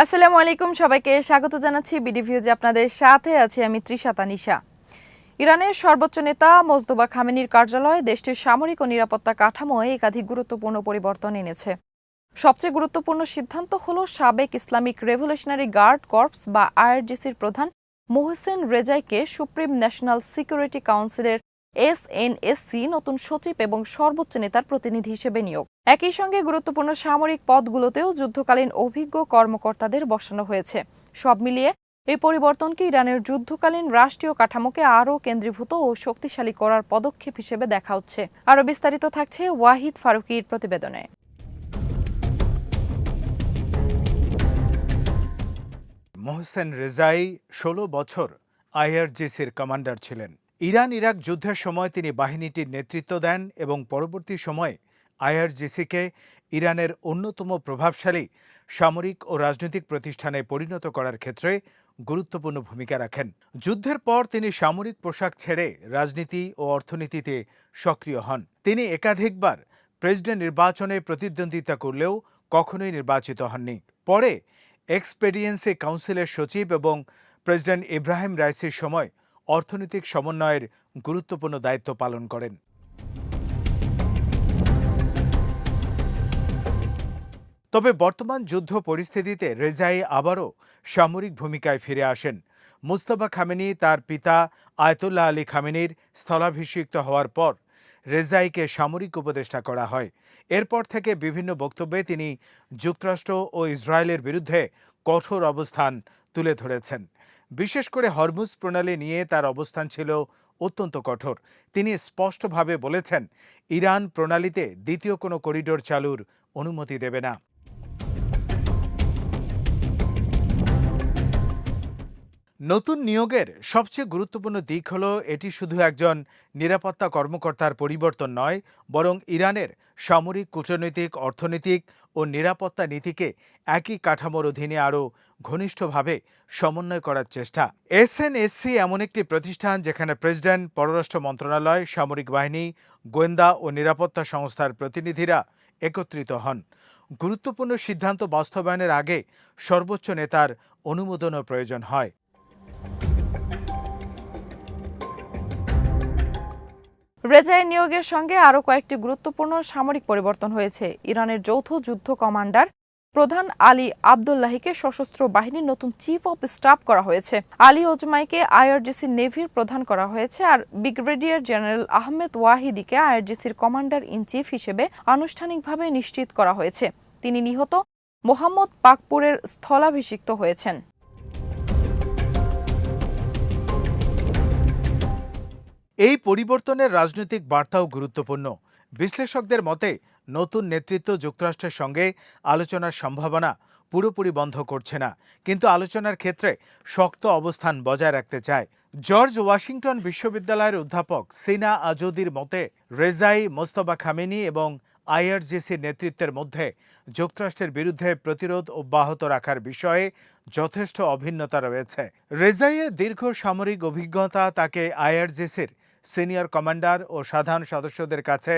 আসসালামু আলাইকুম, সবাইকে স্বাগত জানাচ্ছি বিডিভিউজে। আপনাদের সাথে আছি আমি তৃষা তানিশা। ইরানের সর্বোচ্চ নেতা মোজতবা খামেনির কার্যালয় দেশটির সামরিক ও নিরাপত্তা কাঠামোয় একাধিক গুরুত্বপূর্ণ পরিবর্তন এনেছে। সবচেয়ে গুরুত্বপূর্ণ সিদ্ধান্ত হল সাবেক ইসলামিক রেভলিউশনারি গার্ড কর্পস বা আইআরজিসির প্রধান মোহসেন রেজাইকে সুপ্রিম ন্যাশনাল সিকিউরিটি কাউন্সিলের এসএনএসসি নতুন সচিব এবং সর্বোচ্চ নেতার প্রতিনিধি হিসেবে নিয়োগ। একই সঙ্গে গুরুত্বপূর্ণ সামরিক পদগুলোতেও যুদ্ধকালীন অভিজ্ঞ কর্মকর্তাদের বসানো হয়েছে। সব মিলিয়ে এই পরিবর্তনকে ইরানের যুদ্ধকালীন রাষ্ট্রীয় কাঠামোকে আরও কেন্দ্রীভূত ও শক্তিশালী করার পদক্ষেপ হিসেবে দেখা হচ্ছে। আরও বিস্তারিত থাকছে ওয়াহিদ ফারুকির প্রতিবেদনে। মোহসেন রেজাই ১৬ বছর আইআরজিসির কমান্ডার ছিলেন। ইরান ইরাক যুদ্ধের সময় তিনি বাহিনীটির নেতৃত্ব দেন এবং পরবর্তী সময়ে আইআরজিসিকে ইরানের অন্যতম প্রভাবশালী সামরিক ও রাজনৈতিক প্রতিষ্ঠানে পরিণত করার ক্ষেত্রে গুরুত্বপূর্ণ ভূমিকা রাখেন। যুদ্ধের পর তিনি সামরিক পোশাক ছেড়ে রাজনীতি ও অর্থনীতিতে সক্রিয় হন। তিনি একাধিকবার প্রেসিডেন্ট নির্বাচনে প্রতিদ্বন্দ্বিতা করলেও কখনোই নির্বাচিত হননি। পরে এক্সপেডিয়েন্সি কাউন্সিলের সচিব এবং প্রেসিডেন্ট ইব্রাহিম রাইসির সময় অর্থনৈতিক সমন্বয়ের গুরুত্বপূর্ণ দায়িত্ব পালন করেন। তবে বর্তমান যুদ্ধ পরিস্থিতিতে রেজাই আবারও সামরিক ভূমিকায় ফিরে আসেন। মুজতবা খামেনি তার পিতা আয়তুল্লাহ আলী খামেনির স্থলাভিষিক্ত হওয়ার পর রেজাইকে সামরিক উপদেষ্টা করা হয়। এরপর থেকে বিভিন্ন বক্তব্যে তিনি যুক্তরাষ্ট্র ও ইসরায়েলের বিরুদ্ধে কঠোর অবস্থান তুলে ধরেছেন। বিশেষ করে হরমুজ প্রণালী নিয়ে তার অবস্থান ছিল অত্যন্ত কঠোর। তিনি স্পষ্টভাবে বলেছেন, ইরান প্রণালীতে দ্বিতীয় কোনো করিডোর চালুর অনুমতি দেবে না। নতুন নিয়োগের সবচেয়ে গুরুত্বপূর্ণ দিক হল এটি শুধু একজন নিরাপত্তা কর্মকর্তার পরিবর্তন নয়, বরং ইরানের সামরিক, কূটনৈতিক, অর্থনৈতিক ও নিরাপত্তা নীতিকে একই কাঠামোর অধীনে আরও ঘনিষ্ঠভাবে সমন্বয় করার চেষ্টা। এসএনএসসি এমন একটি প্রতিষ্ঠান যেখানে প্রেসিডেন্ট, পররাষ্ট্র মন্ত্রণালয়, সামরিক বাহিনী, গোয়েন্দা ও নিরাপত্তা সংস্থার প্রতিনিধিরা একত্রিত হন। গুরুত্বপূর্ণ সিদ্ধান্ত বাস্তবায়নের আগে সর্বোচ্চ নেতার অনুমোদনও প্রয়োজন হয়। রেজাইয়ের নিয়োগের সঙ্গে আরও কয়েকটি গুরুত্বপূর্ণ সামরিক পরিবর্তন হয়েছে। ইরানের যৌথ যুদ্ধ কমান্ডার প্রধান আলী আবদুল্লাহিকে সশস্ত্র বাহিনীর নতুন চিফ অব স্টাফ করা হয়েছে। আলী ওজমাইকে আইআরজিসি নেভির প্রধান করা হয়েছে, আর ব্রিগেডিয়ার জেনারেল আহমেদ ওয়াহিদিকে আইআরজিসির কমান্ডার ইন চিফ হিসেবে আনুষ্ঠানিকভাবে নিশ্চিত করা হয়েছে। তিনি নিহত মোহাম্মদ পাকপুরের স্থলাভিষিক্ত হয়েছেন। এই পরিবর্তনের রাজনৈতিক বার্তাও গুরুত্বপূর্ণ। বিশ্লেষকদের মতে নতুন নেতৃত্ব যুক্তরাষ্ট্রের সঙ্গে আলোচনার সম্ভাবনা পুরোপুরি বন্ধ করছে না, কিন্তু আলোচনার ক্ষেত্রে শক্ত অবস্থান বজায় রাখতে চায়। জর্জ ওয়াশিংটন বিশ্ববিদ্যালয়ের অধ্যাপক সিনা আজদির মতে রেজাই, মোজতবা খামেনি এবং আইআরজিসির নেতৃত্বের মধ্যে যুক্তরাষ্ট্রের বিরুদ্ধে প্রতিরোধ অব্যাহত রাখার বিষয়ে যথেষ্ট অভিন্নতা রয়েছে। রেজাইয়ের দীর্ঘ সামরিক অভিজ্ঞতা তাকে আইআরজিসির সিনিয়র কমান্ডার ও সাধারণ সদস্যদের কাছে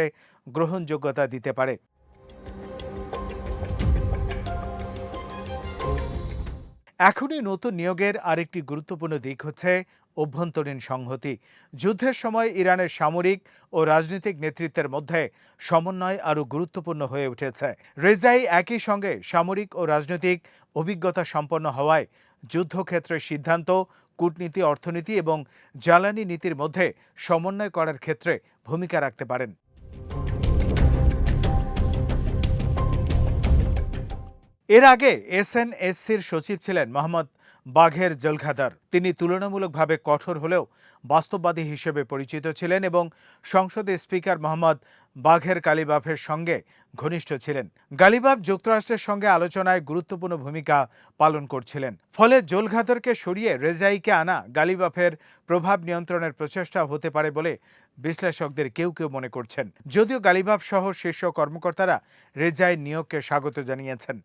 গ্রহণযোগ্যতা দিতে পারে। এখনই নতুন নিয়োগের আরেকটি গুরুত্বপূর্ণ দিক হচ্ছে অভ্যন্তরীণ সংহতি। যুদ্ধের সময় ইরানের সামরিক ও রাজনৈতিক নেতৃত্বের মধ্যে সমন্বয় আরও গুরুত্বপূর্ণ হয়ে উঠেছে। রেজাই একই সঙ্গে সামরিক ও রাজনৈতিক অভিজ্ঞতা সম্পন্ন হওয়ায় যুদ্ধক্ষেত্রের সিদ্ধান্ত, কূটনীতি, অর্থনীতি এবং জ্বালানি নীতির মধ্যে সমন্বয় করার ক্ষেত্রে ভূমিকা রাখতে পারেন। এর আগে এসএনএসসির সচিব ছিলেন মোহাম্মদ বাঘের জলখাদার। তিনি তুলনামূলকভাবে কঠোর হলেও বাস্তববাদী হিসেবে পরিচিত ছিলেন এবং সংসদে স্পিকার মোহাম্মদ বাঘের গালিবাফের সঙ্গে ঘনিষ্ঠ ছিলেন। গালিবাফ যুক্তরাষ্ট্রের সঙ্গে আলোচনায় গুরুত্বপূর্ণ ভূমিকা পালন করছিলেন। ফলে জলখাদারকে সরিয়ে রেজাইকে আনা গালিবাফের প্রভাব নিয়ন্ত্রণের প্রচেষ্টা হতে পারে বলে বিশ্লেষকদের কেউ কেউ মনে করছেন। যদিও গালিবাফ সহ শীর্ষ কর্মকর্তারা রেজাই নিয়োগকে স্বাগত জানিয়েছেন।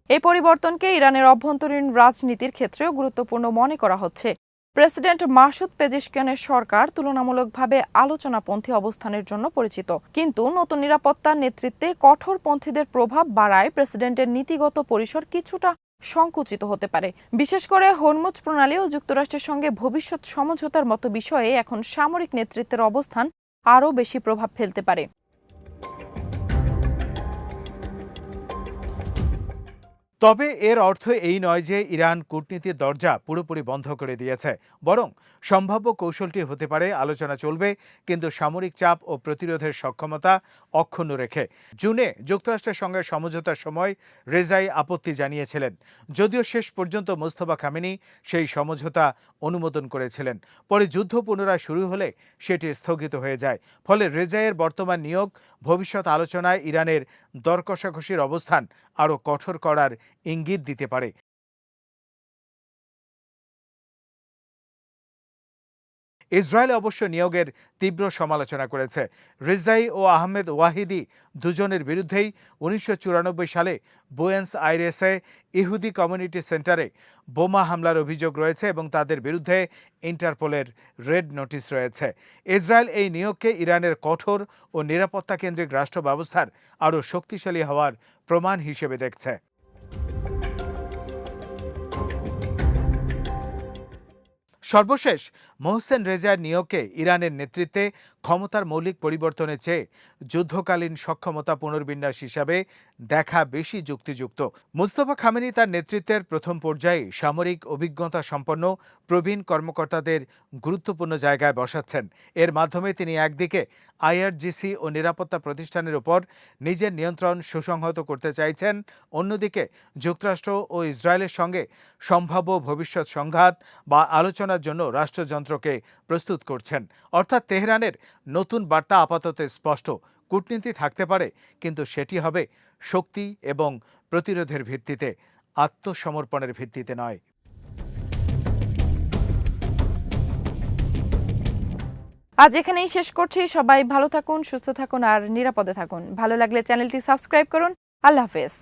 এই পরিবর্তনকে ইরানের অভ্যন্তরীণ রাজনীতির ক্ষেত্রেও গুরুত্বপূর্ণ মনে করা হচ্ছে। প্রেসিডেন্ট মাসুদ পেজেশকিয়ানের সরকার তুলনামূলকভাবে আলোচনাপন্থী অবস্থানের জন্য পরিচিত, কিন্তু নতুন নিরাপত্তা নেতৃত্বে কঠোরপন্থীদের প্রভাব বাড়ায় প্রেসিডেন্টের নীতিগত পরিসর কিছুটা সংকুচিত হতে পারে। বিশেষ করে হরমুজ প্রণালী ও যুক্তরাষ্ট্রের সঙ্গে ভবিষ্যৎ সমঝোতার মতো বিষয়ে এখন সামরিক নেতৃত্বের অবস্থান আরও বেশি প্রভাব ফেলতে পারে। তবে এর অর্থ এই নয় যে ইরান কূটনীতির দরজা পুরোপুরি বন্ধ করে দিয়েছে, বরং সম্ভাব্য কৌশলটি হতে পারে আলোচনা চলবে, কিন্তু সামরিক চাপ ও প্রতিরোধের সক্ষমতা অক্ষুণ্ণ রেখে। জুনে যুক্তরাষ্ট্রের সঙ্গে সমঝোতার সময় রেজাই আপত্তি জানিয়েছিলেন, যদিও শেষ পর্যন্ত মোস্তফা খামেনি সেই সমঝোতা অনুমোদন করেছিলেন। পরে যুদ্ধ পুনরায় শুরু হলে সেটি স্থগিত হয়ে যায়। ফলে রেজাইয়ের বর্তমান নিয়োগ ভবিষ্যৎ আলোচনায় ইরানের দর কষাকষির অবস্থান আরও কঠোর করার ইঙ্গিত দিতে পারে। ইসরায়েল অবশ্য নিয়োগের তীব্র সমালোচনা করেছে। রেজাই ও আহমেদ ওয়াহিদি দুজনের বিরুদ্ধেই ১৯৯৪ সালে বুয়েন্স আইরেসে ইহুদি কমিউনিটি সেন্টারে বোমা হামলার অভিযোগ রয়েছে এবং তাদের বিরুদ্ধে ইন্টারপোলের রেড নোটিশ রয়েছে। ইসরায়েল এই নিয়োগকে ইরানের কঠোর ও নিরাপত্তা কেন্দ্রিক রাষ্ট্র ব্যবস্থার আরও শক্তিশালী হওয়ার প্রমাণ হিসেবে দেখছে। সর্বশেষ মোহসেন রেজার নিয়োগকে ইরানের নেতৃত্বে ক্ষমতার মৌলিক পরিবর্তনের চেয়ে যুদ্ধকালীন সক্ষমতা পুনর্বিন্যাস হিসাবে দেখা বেশি যুক্তিযুক্ত। মুস্তফা খামেনি তার নেতৃত্বের প্রথম পর্যায়ে সামরিক অভিজ্ঞতা সম্পন্ন প্রবীণ কর্মকর্তাদের গুরুত্বপূর্ণ জায়গায় বসাচ্ছেন। এর মাধ্যমে তিনি একদিকে আইআরজিসি ও নিরাপত্তা প্রতিষ্ঠানের উপর নিজের নিয়ন্ত্রণ সুসংহত করতে চাইছেন, অন্যদিকে যুক্তরাষ্ট্র ও ইসরায়েলের সঙ্গে সম্ভাব্য ভবিষ্যৎ সংঘাত বা আলোচনার জন্য রাষ্ট্রযন্ত্রকে প্রস্তুত করছেন। অর্থাৎ তেহরানের নতুন বার্তা আপাতত স্পষ্ট, কূটনীতি থাকতে পারে, কিন্তু সেটি হবে শক্তি এবং প্রতিরোধের ভিত্তিতে, আত্মসমর্পণের ভিত্তিতে নয়। আজ এখানেই শেষ করছি। সবাই ভালো থাকুন, সুস্থ থাকুন আর নিরাপদে থাকুন। ভালো লাগলে চ্যানেলটি সাবস্ক্রাইব করুন। আল্লাহ হাফেজ।